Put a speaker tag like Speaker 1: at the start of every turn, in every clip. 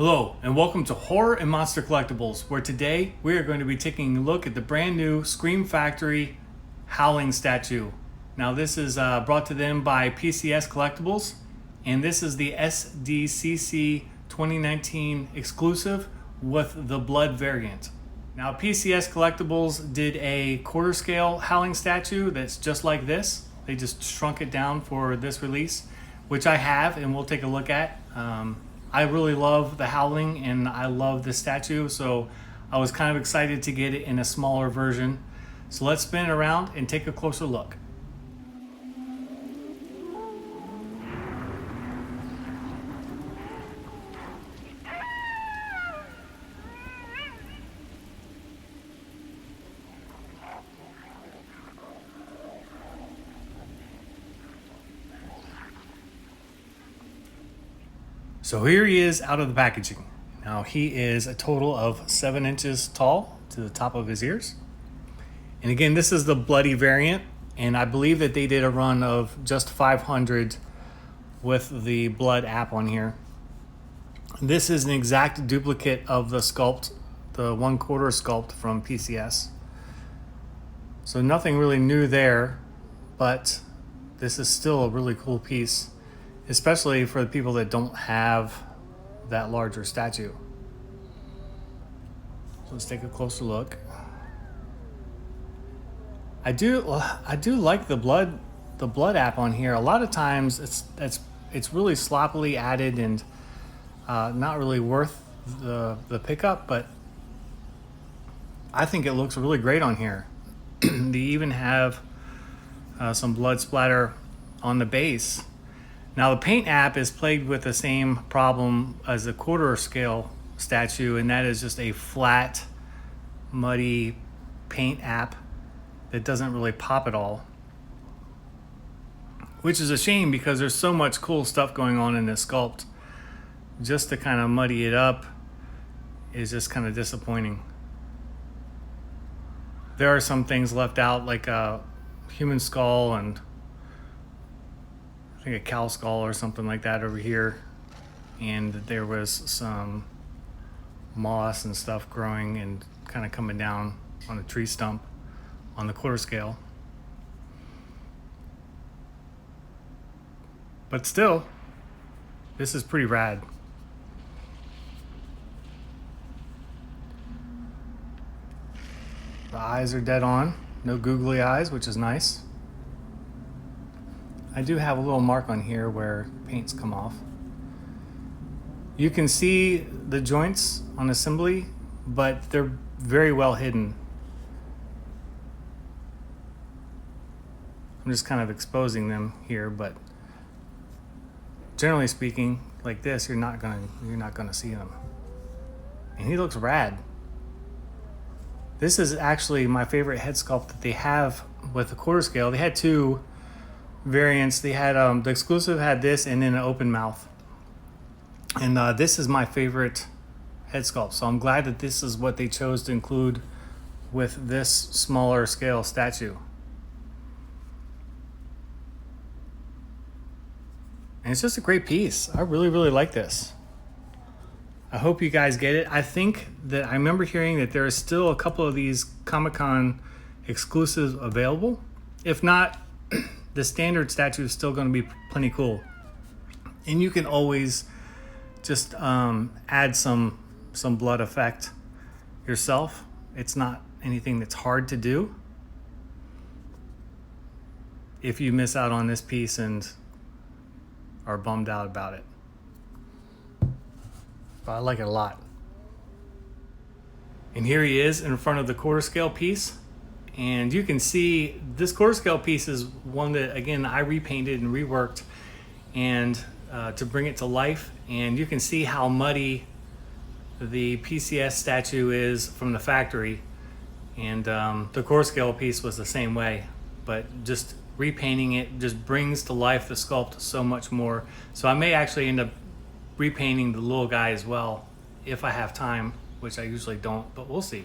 Speaker 1: Hello, and welcome to Horror and Monster Collectibles, where today we are going to be taking a look at the brand new Scream Factory Howling statue. Now, this is brought to them by PCS Collectibles, and this is the SDCC 2019 exclusive with the blood variant. Now, PCS Collectibles did a quarter scale Howling statue that's just like this. They just shrunk it down for this release, which I have and we'll take a look at. I really love the Howling and I love this statue, so I was kind of excited to get it in a smaller version. So let's spin it around and take a closer look. So here he is out of the packaging. Now he is a total of 7 inches tall to the top of his ears. And again, this is the bloody variant, and I believe that they did a run of just 500 with the blood app on here. This is an exact duplicate of the sculpt, the 1/4 sculpt from PCS. So nothing really new there, but this is still a really cool piece, especially for the people that don't have that larger statue. So let's take a closer look. I do like the blood app on here. A lot of times it's really sloppily added and not really worth the pickup, but I think it looks really great on here. They even have some blood splatter on the base. Now, the paint app is plagued with the same problem as the quarter scale statue, and that is just a flat, muddy paint app that doesn't really pop at all. Which is a shame because there's so much cool stuff going on in this sculpt. Just to kind of muddy it up is just kind of disappointing. There are some things left out, like a human skull and I think a cow skull or something like that over here, and there was some moss and stuff growing and kind of coming down on a tree stump on the quarter scale. But still, this is pretty rad. The eyes are dead on, no googly eyes, which is nice. I do have a little mark on here where paint's come off. You can see the joints on assembly, but they're very well hidden. I'm just kind of exposing them here, but generally speaking, like this, you're not gonna see them. And he looks rad. This is actually my favorite head sculpt that they have with the quarter scale. They had two variants. They had the exclusive had this and then an open mouth, and this is my favorite head sculpt, so I'm glad that this is what they chose to include with this smaller scale statue. And it's just a great piece. I really like this. I hope you guys get it. I think that I remember hearing that there is still a couple of these Comic-Con exclusives available. If not, the standard statue is still going to be plenty cool. And you can always just add some blood effect yourself. It's not anything that's hard to do if you miss out on this piece and are bummed out about it. But I like it a lot. And here he is in front of the quarter scale piece. And you can see this quarter scale piece is one that, again, I repainted and reworked and to bring it to life. And you can see how muddy the PCS statue is from the factory. And the quarter scale piece was the same way. But just repainting it just brings to life the sculpt so much more. So I may actually end up repainting the little guy as well if I have time, which I usually don't, but we'll see.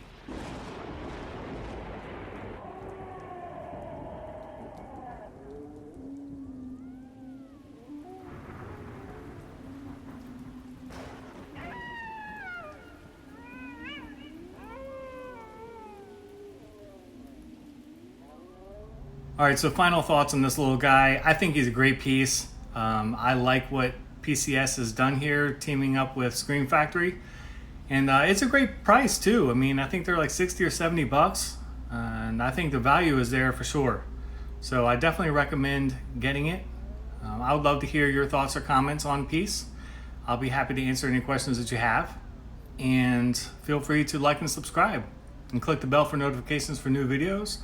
Speaker 1: All right, so final thoughts on this little guy. I think he's a great piece. I like what PCS has done here, teaming up with Scream Factory. And it's a great price too. I mean, I think they're like 60 or 70 bucks. And I think the value is there for sure. So I definitely recommend getting it. I would love to hear your thoughts or comments on piece. I'll be happy to answer any questions that you have. And feel free to like and subscribe. And click the bell for notifications for new videos.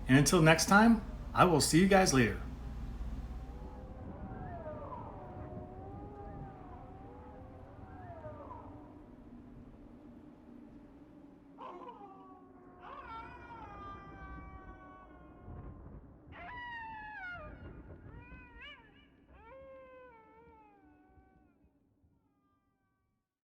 Speaker 1: And until next time, I will see you guys later.